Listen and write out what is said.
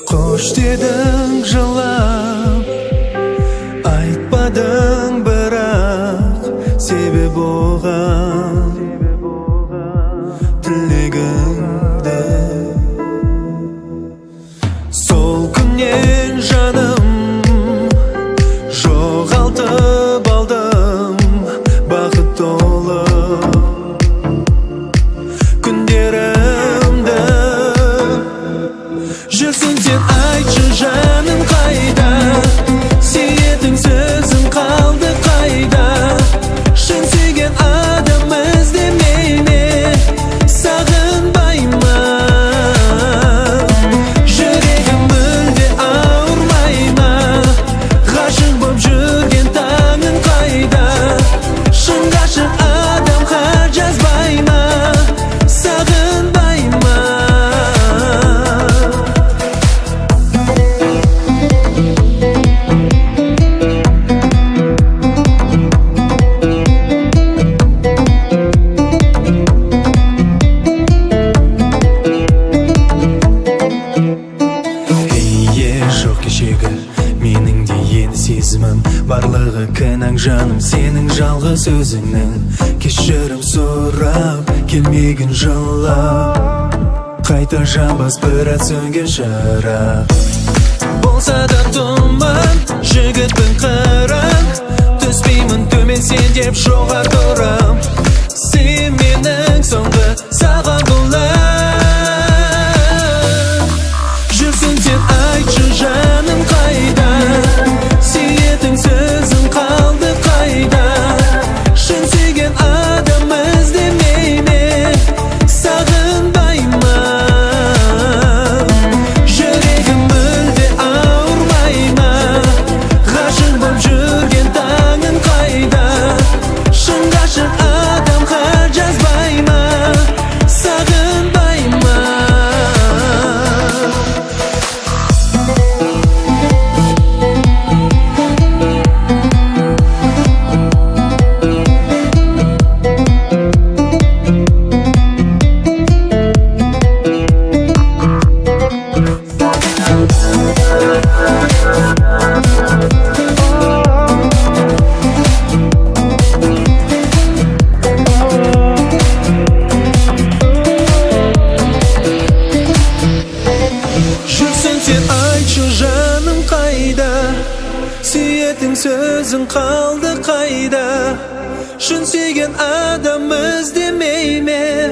Qo'sh deding jilab, aytmading biroq sevib bo'lgan tilligingda. Sol kunyen jonim жоғалтып aldım бақыт толы күндерімді. Жүрсің сен, айтшы жаным қайда, сүйетін сөзім қалды қайда. Шын сүйген адам іздемей ме, сағынбай ма? Жүрегім мүлде ауырмай ма? Ғашық боп жүрген таңың қайда? Шын ғашық адам хат жазбай ма, сағынбай ма? Жоқ кешегі менің де енді сезімім, барлығы кінәң жаным сенің жалғыз өзіңнің. Кешірім сұрап келмеген жылап, қайта жанбас бір әт сөнген шырақ. Болса да тұман жігітпін қырын, түспеймін төмен сен деп жоғар тұрам. Сен менің соңғы саған бұлым. Жүрсің сен, айтшы жаным қайда, сүйетін сөзім қалды қайда. Шын сүйген адам іздемей ме, сағынбай ма? Жүрегім мүлде ауырмай ма? Ғашық боп жүрген таңың қайда? Шын ғашық адам хат жазбай ма, сағынбай ма? Жүрсің сен, айтшы жаным қайда, сүйетін сөзің қалды қайда. Шын сүйген адам іздемей ме,